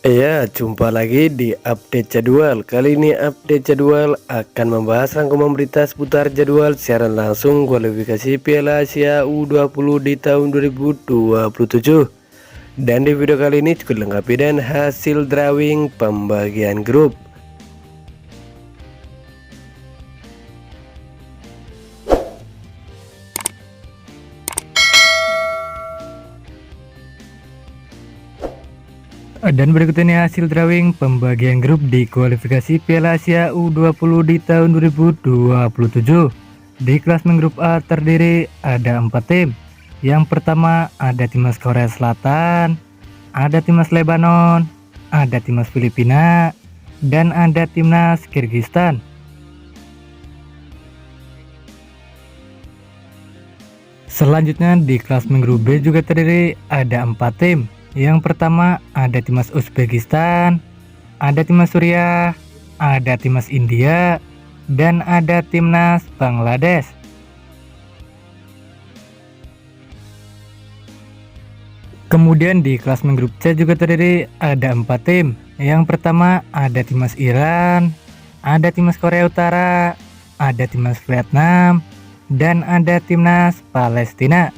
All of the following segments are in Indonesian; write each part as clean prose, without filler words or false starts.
Iya, jumpa lagi di update jadwal. Kali ini update jadwal akan membahas rangkuman berita seputar jadwal siaran langsung kualifikasi Piala Asia U20 di tahun 2027. Dan di video kali ini juga dilengkapi dan hasil drawing pembagian grup. Dan berikut ini hasil drawing pembagian grup di kualifikasi Piala Asia U20 di tahun 2027. Di klasemen grup A terdiri ada 4 tim. Yang pertama ada timnas Korea Selatan, ada timnas Lebanon, ada timnas Filipina, dan ada timnas Kyrgyzstan. Selanjutnya di klasemen grup B juga terdiri ada 4 tim. Yang pertama ada timnas Uzbekistan, ada timnas Suriah, ada timnas India, dan ada timnas Bangladesh. Kemudian di klasemen grup C juga terdiri ada 4 tim. Yang pertama ada timnas Iran, ada timnas Korea Utara, ada timnas Vietnam, dan ada timnas Palestina.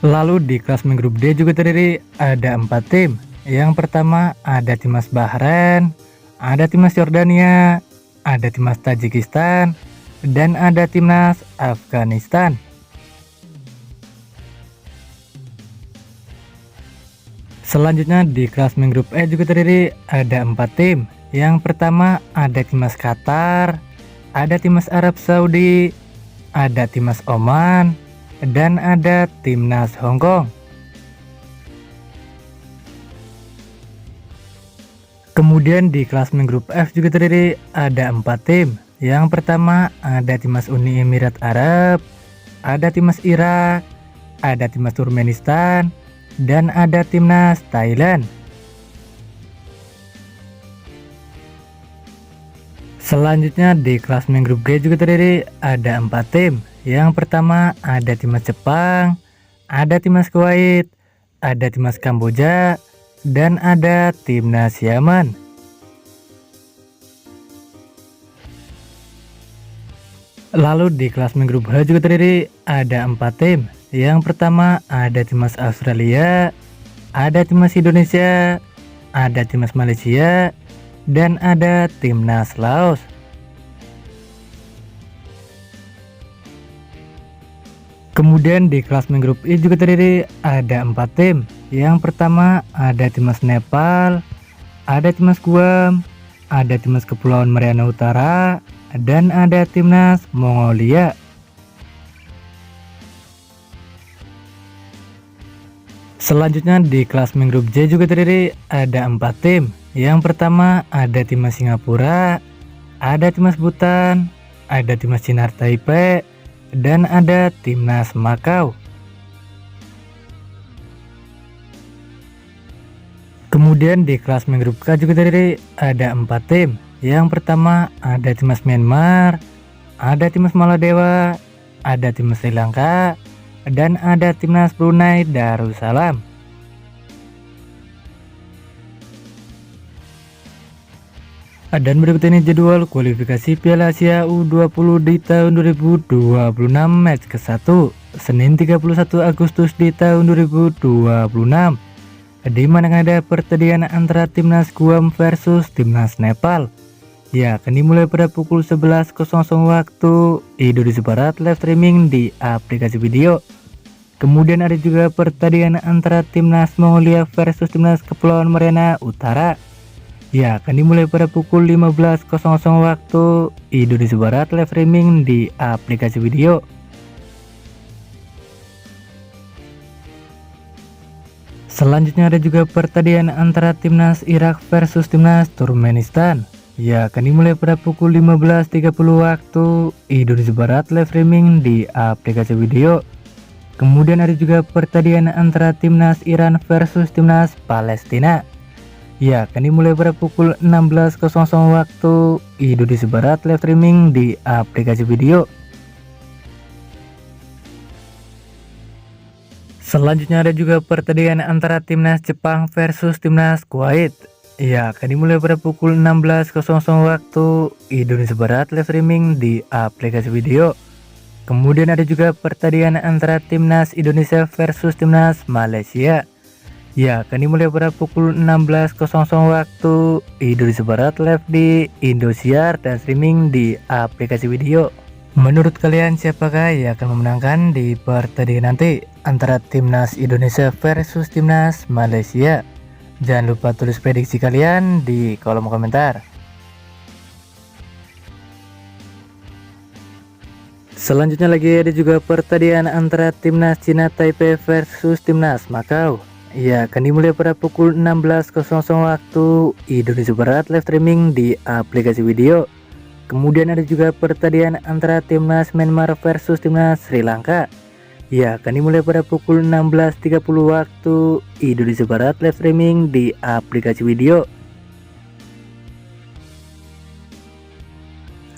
Lalu di klasemen grup D juga terdiri ada 4 tim. Yang pertama ada timnas Bahrain, ada timnas Yordania, ada timnas Tajikistan, dan ada timnas Afghanistan. Selanjutnya di klasemen grup E juga terdiri ada 4 tim. Yang pertama ada timnas Qatar, ada timnas Arab Saudi, ada timnas Oman, dan ada timnas Hong Kong. Kemudian di klasemen grup F juga terdiri ada 4 tim. Yang pertama ada timnas Uni Emirat Arab, ada timnas Irak, ada timnas Turkmenistan, dan ada timnas Thailand. Selanjutnya di klasemen grup G juga terdiri ada 4 tim. Yang pertama ada timnas Jepang, ada timnas Kuwait, ada timnas Kamboja, dan ada timnas Yaman. Lalu di klasemen grup H juga terdiri ada 4 tim. Yang pertama ada timnas Australia, ada timnas Indonesia, ada timnas Malaysia, dan ada timnas Laos. Kemudian di klasemen grup I juga terdiri ada 4 tim. Yang pertama ada timnas Nepal, ada timnas Guam, ada timnas Kepulauan Mariana Utara, dan ada timnas Mongolia. Selanjutnya di klasemen grup J juga terdiri ada 4 tim. Yang pertama ada timnas Singapura, ada timnas Bhutan, ada timnas Cina Taipei, dan ada timnas Makau. Kemudian di klasemen grup K juga terdiri ada 4 tim. Yang pertama ada timnas Myanmar, ada timnas Maladewa, ada timnas Sri Lanka, dan ada timnas Brunei Darussalam. Dan berikut ini jadwal kualifikasi Piala Asia U20 di tahun 2026 match ke-1 Senin 31 Agustus di tahun 2026, di mana ada pertandingan antara timnas Guam versus timnas Nepal. Ya, akan dimulai pada pukul 11.00 waktu Indonesia Barat, live streaming di aplikasi video. Kemudian ada juga pertandingan antara timnas Mongolia versus timnas Kepulauan Mariana Utara. Ya, akan dimulai pada pukul 15.00 waktu Indonesia Barat, live streaming di aplikasi video. Selanjutnya ada juga pertandingan antara timnas Irak versus timnas Turkmenistan. Ya, akan dimulai pada pukul 15.30 waktu Indonesia Barat, live streaming di aplikasi video. Kemudian ada juga pertandingan antara timnas Iran versus timnas Palestina. Ya, akan dimulai pada pukul 16.00 waktu Indonesia Barat, live streaming di aplikasi video. Selanjutnya ada juga pertandingan antara timnas Jepang versus timnas Kuwait. Ya, akan dimulai pada pukul 16.00 waktu Indonesia Barat, live streaming di aplikasi video. Kemudian ada juga pertandingan antara timnas Indonesia versus timnas Malaysia. Ya, akan dimulai pada pukul 16.00 waktu Indonesia Barat, live di Indosiar dan streaming di aplikasi video. Menurut kalian siapakah yang akan memenangkan di pertandingan nanti antara timnas Indonesia versus timnas Malaysia? Jangan lupa tulis prediksi kalian di kolom komentar. Selanjutnya lagi ada juga pertandingan antara timnas Cina Taipei versus timnas Makau. Ya, akan dimulai pada pukul 16.00 waktu Indonesia Barat, live streaming di aplikasi video. Kemudian ada juga pertandingan antara timnas Myanmar versus timnas Sri Lanka. Ya, akan dimulai pada pukul 16.30 waktu Indonesia Barat, live streaming di aplikasi video.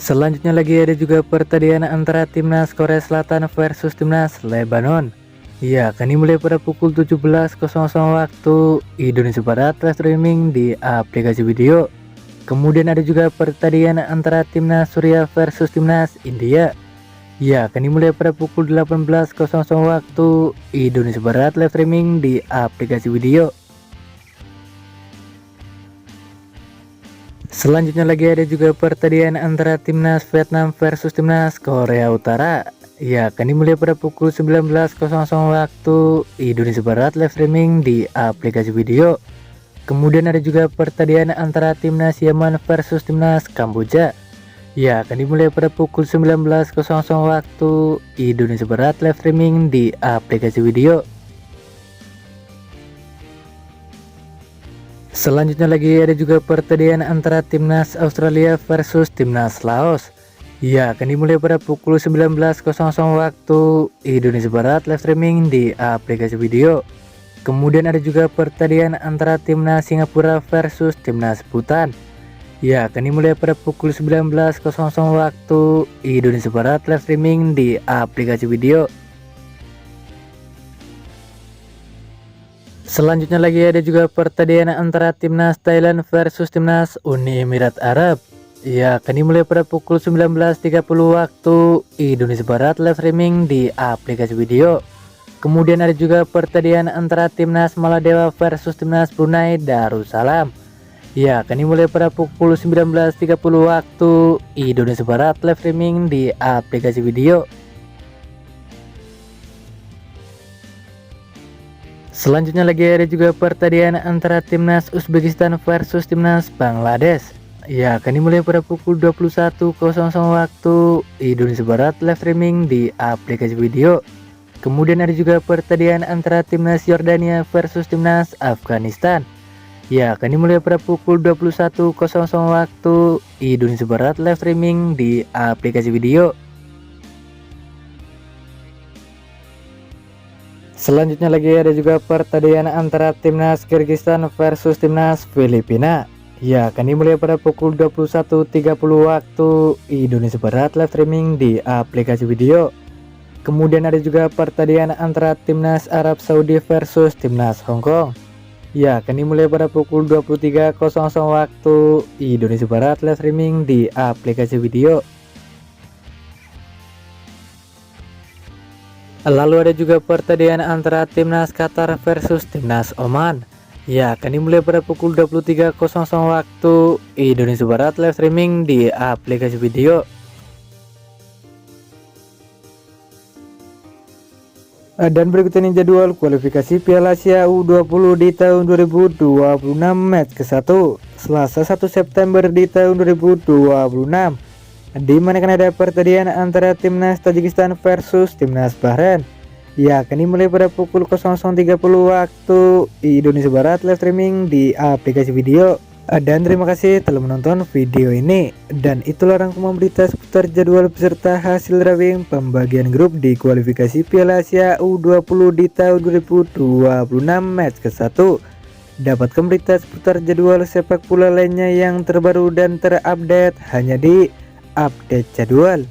Selanjutnya lagi ada juga pertandingan antara timnas Korea Selatan versus timnas Lebanon. Ya, akan dimulai pada pukul 17.00 waktu Indonesia Barat, live streaming di aplikasi video. Kemudian ada juga pertandingan antara timnas Suriah versus timnas India. Ya, akan dimulai pada pukul 18.00 waktu Indonesia Barat, live streaming di aplikasi video. Selanjutnya lagi ada juga pertandingan antara timnas Vietnam versus timnas Korea Utara. Ya, akan dimulai pada pukul 19.00 waktu Indonesia Barat, live streaming di aplikasi video. Kemudian ada juga pertandingan antara timnas Yaman versus timnas Kamboja. Ya, akan dimulai pada pukul 19.00 waktu Indonesia Barat, live streaming di aplikasi video. Selanjutnya lagi ada juga pertandingan antara timnas Australia versus timnas Laos. Ya, akan dimulai pada pukul 19.00 waktu Indonesia Barat, live streaming di aplikasi video. Kemudian ada juga pertandingan antara timnas Singapura versus timnas Bhutan. Ya, akan dimulai pada pukul 19.00 waktu Indonesia Barat, live streaming di aplikasi video. Selanjutnya lagi ada juga pertandingan antara timnas Thailand versus timnas Uni Emirat Arab. Ya, akan dimulai pada pukul 19.30 waktu Indonesia Barat, live streaming di aplikasi video. Kemudian ada juga pertandingan antara timnas Maladewa versus timnas Brunei Darussalam. Ya, akan dimulai pada pukul 19.30 waktu Indonesia Barat, live streaming di aplikasi video. Selanjutnya lagi ada juga pertandingan antara timnas Uzbekistan versus timnas Bangladesh. Ya, akan dimulai pada pukul 21.00 waktu Indonesia Barat, live streaming di aplikasi video. Kemudian ada juga pertandingan antara timnas Yordania versus timnas Afghanistan. Ya, akan dimulai pada pukul 21.00 waktu Indonesia Barat, live streaming di aplikasi video. Selanjutnya lagi ada juga pertandingan antara timnas Kyrgyzstan versus timnas Filipina. Ya, akan dimulai pada pukul 21.30 waktu Indonesia Barat, live streaming di aplikasi video. Kemudian ada juga pertandingan antara timnas Arab Saudi versus timnas Hong Kong. Ya, akan dimulai pada pukul 23.00 waktu Indonesia Barat, live streaming di aplikasi video. Lalu ada juga pertandingan antara timnas Qatar versus timnas Oman. Ya, akan dimulai pada pukul 23.00 waktu Indonesia Barat, live streaming di aplikasi video. Dan berikut ini jadwal kualifikasi Piala Asia U20 di tahun 2026 match ke-1 Selasa 1 September di tahun 2026, di mana akan ada pertandingan antara timnas Tajikistan versus timnas Bahrain. Ya, akan dimulai pada pukul 00.30 waktu Indonesia Barat, live streaming di aplikasi video. Dan terima kasih telah menonton video ini. Dan itulah rangkuman berita seputar jadwal peserta hasil drawing pembagian grup di kualifikasi Piala Asia U20 di tahun 2026 match ke-1. Dapatkan berita seputar jadwal sepak bola lainnya yang terbaru dan terupdate hanya di Update Jadwal.